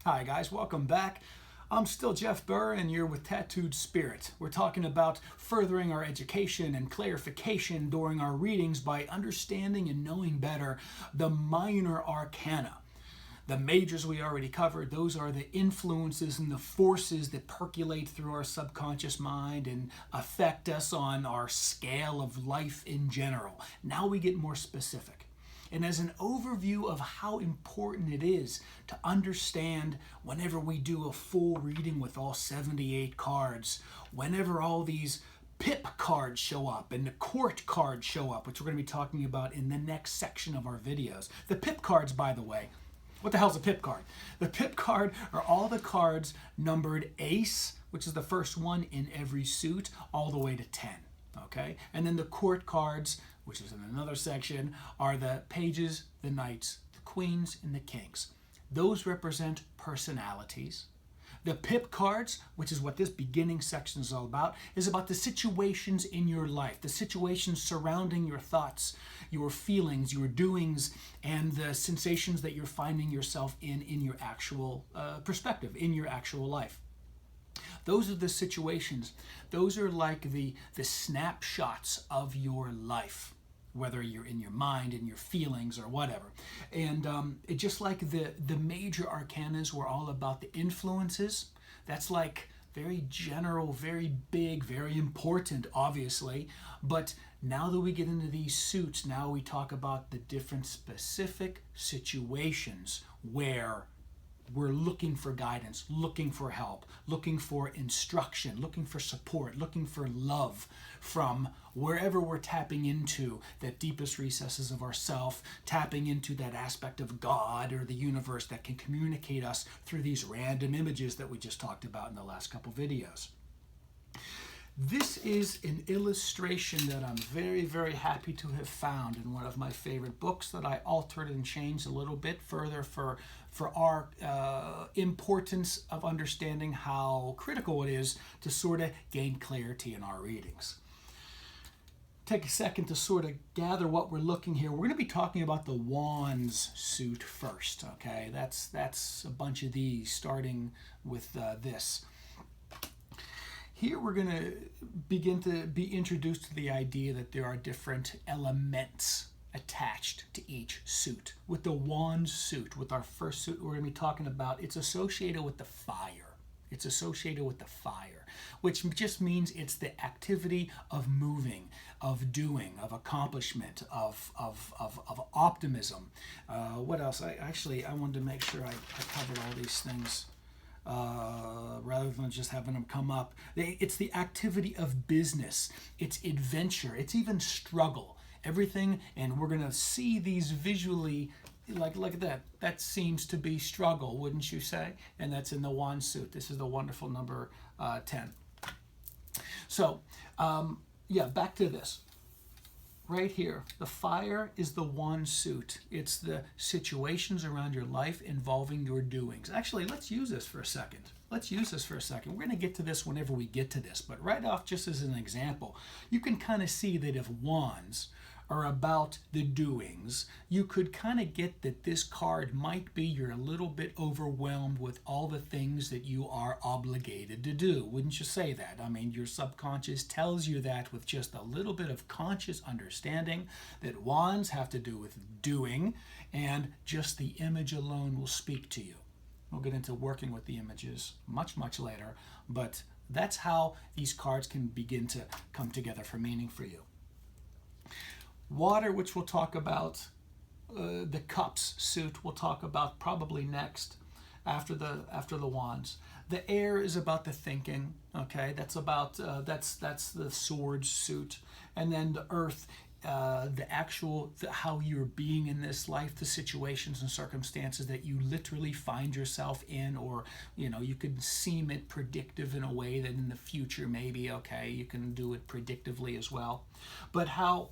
Hi guys, welcome back. I'm still Jeff Burr and you're with Tattooed Spirit. We're talking about furthering our education and clarification during our readings by understanding and knowing better the minor arcana. The majors we already covered, those are the influences and the forces that percolate through our subconscious mind and affect us on our scale of life in general. Now we get more specific. And as an overview of how important it is to understand whenever we do a full reading with all 78 cards, whenever all these pip cards show up and the court cards show up, which we're going to be talking about in the next section of our videos. The pip cards, by the way, what the hell's a pip card? The pip card are all the cards numbered ace, which is the first one in every suit, all the way to 10. Okay? And then the court cards, which is in another section, are the pages, the knights, the queens, and the kings. Those represent personalities. The pip cards, which is what this beginning section is all about, is about the situations in your life, the situations surrounding your thoughts, your feelings, your doings, and the sensations that you're finding yourself in your actual perspective, in your actual life. Those are the situations. Those are like the snapshots of your life, whether you're in your mind, in your feelings, or whatever. And it just like the major arcanas were all about the influences. That's like very general, very big, very important, obviously. But now that we get into these suits, now we talk about the different specific situations where we're looking for guidance, looking for help, looking for instruction, looking for support, looking for love from wherever we're tapping into that deepest recesses of ourself, tapping into that aspect of God or the universe that can communicate us through these random images that we just talked about in the last couple videos. This is an illustration that I'm very, very happy to have found in one of my favorite books that I altered and changed a little bit further for our importance of understanding how critical it is to sort of gain clarity in our readings. Take a second to sort of gather what we're looking here. We're going to be talking about the Wands suit first, okay? That's a bunch of these, starting with this. Here we're going to begin to be introduced to the idea that there are different elements attached to each suit. With the Wands suit, with our first suit we're going to be talking about, it's associated with the fire. It's associated with the fire, which just means it's the activity of moving, of doing, of accomplishment, of optimism. What else? I wanted to make sure I covered all these things. Rather than just having them come up. It's the activity of business. It's adventure. It's even struggle. Everything, and we're going to see these visually, like that. That seems to be struggle, wouldn't you say? And that's in the Wand suit. This is the wonderful number 10. So, back to this. Right here, the fire is the Wand suit. It's the situations around your life involving your doings. Actually, let's use this for a second. We're going to get to this whenever we get to this, but right off, just as an example, you can kind of see that if wands are about the doings, you could kind of get that this card might be you're a little bit overwhelmed with all the things that you are obligated to do. Wouldn't you say that? I mean, your subconscious tells you that with just a little bit of conscious understanding that wands have to do with doing, and just the image alone will speak to you. We'll get into working with the images much, much later, but that's how these cards can begin to come together for meaning for you. Water, which we'll talk about, the cups suit we'll talk about probably next after the wands. The air is about the thinking, okay? That's about that's the swords suit, and then the earth, how you're being in this life, the situations and circumstances that you literally find yourself in, or you could seem it predictive in a way that in the future maybe you can do it predictively as well. But how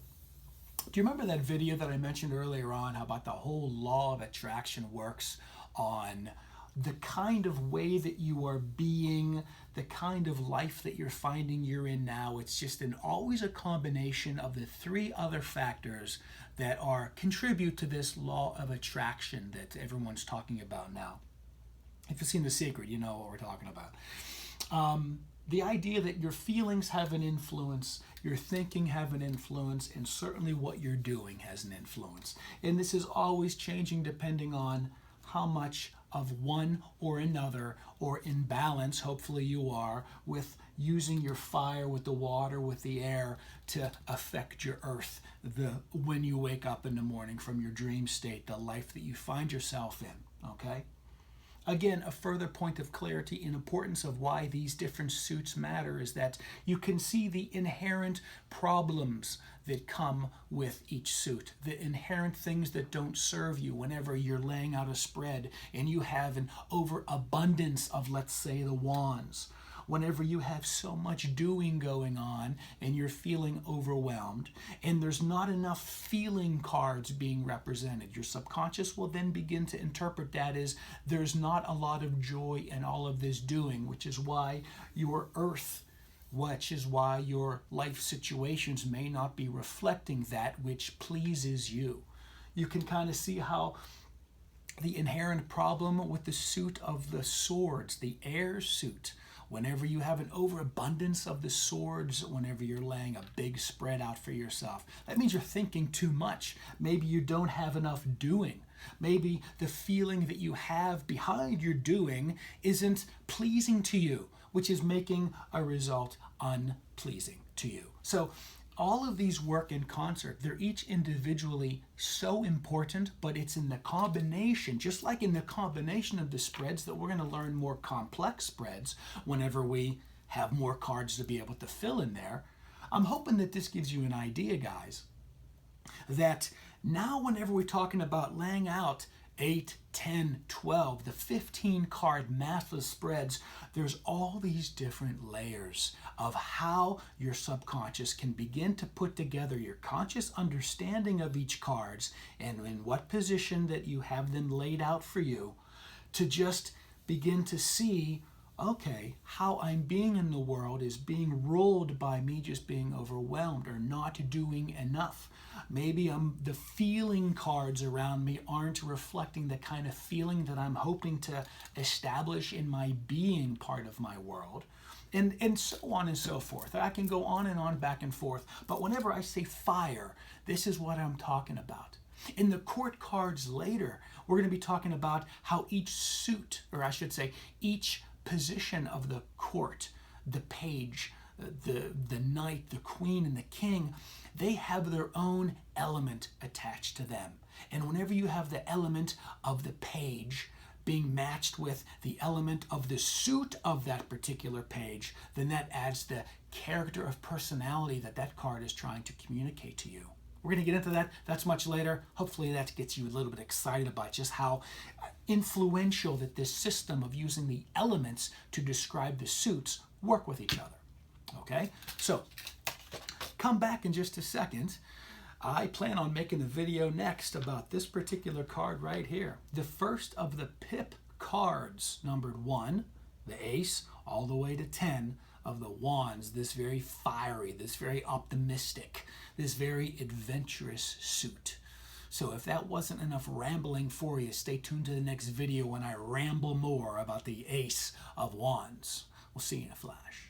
do you remember that video that I mentioned earlier on, how about the whole law of attraction works on the kind of way that you are being, the kind of life that you're finding you're in now? It's just always a combination of the three other factors that contribute to this law of attraction that everyone's talking about now. If you've seen The Secret, you know what we're talking about. The idea that your feelings have an influence, your thinking have an influence, and certainly what you're doing has an influence. And this is always changing depending on how much of one or another, or in balance, hopefully you are, with using your fire, with the water, with the air to affect your earth, when you wake up in the morning from your dream state, the life that you find yourself in, okay? Again, a further point of clarity and importance of why these different suits matter is that you can see the inherent problems that come with each suit, the inherent things that don't serve you whenever you're laying out a spread and you have an overabundance of, let's say, the wands. Whenever you have so much doing going on and you're feeling overwhelmed and there's not enough feeling cards being represented, your subconscious will then begin to interpret that as there's not a lot of joy in all of this doing, which is why your earth, which is why your life situations may not be reflecting that which pleases you. You can kind of see how the inherent problem with the suit of the swords, the air suit, whenever you have an overabundance of the swords, whenever you're laying a big spread out for yourself, that means you're thinking too much. Maybe you don't have enough doing. Maybe the feeling that you have behind your doing isn't pleasing to you, which is making a result unpleasing to you. So all of these work in concert. They're each individually so important, but it's in the combination, just like in the combination of the spreads, that we're going to learn more complex spreads whenever we have more cards to be able to fill in there. I'm hoping that this gives you an idea, guys, that now whenever we're talking about laying out 8, 10, 12, the 15 card mathless spreads, there's all these different layers of how your subconscious can begin to put together your conscious understanding of each cards and in what position that you have them laid out for you, to just begin to see, okay, how I'm being in the world is being ruled by me just being overwhelmed or not doing enough. Maybe the feeling cards around me aren't reflecting the kind of feeling that I'm hoping to establish in my being part of my world. And so on and so forth. I can go on and on, back and forth. But whenever I say fire, this is what I'm talking about. In the court cards later, we're going to be talking about how each suit, or I should say, each position of the court, the page, the knight, the queen, and the king, they have their own element attached to them. And whenever you have the element of the page being matched with the element of the suit of that particular page, then that adds the character of personality that that card is trying to communicate to you. We're going to get into that. That's much later. Hopefully that gets you a little bit excited about just how influential that this system of using the elements to describe the suits work with each other. Okay? So, come back in just a second. I plan on making a video next about this particular card right here. The first of the pip cards, numbered 1, the ace, all the way to 10 of the wands, this very fiery, this very optimistic, this very adventurous suit. So if that wasn't enough rambling for you, stay tuned to the next video when I ramble more about the ace of wands. We'll see you in a flash.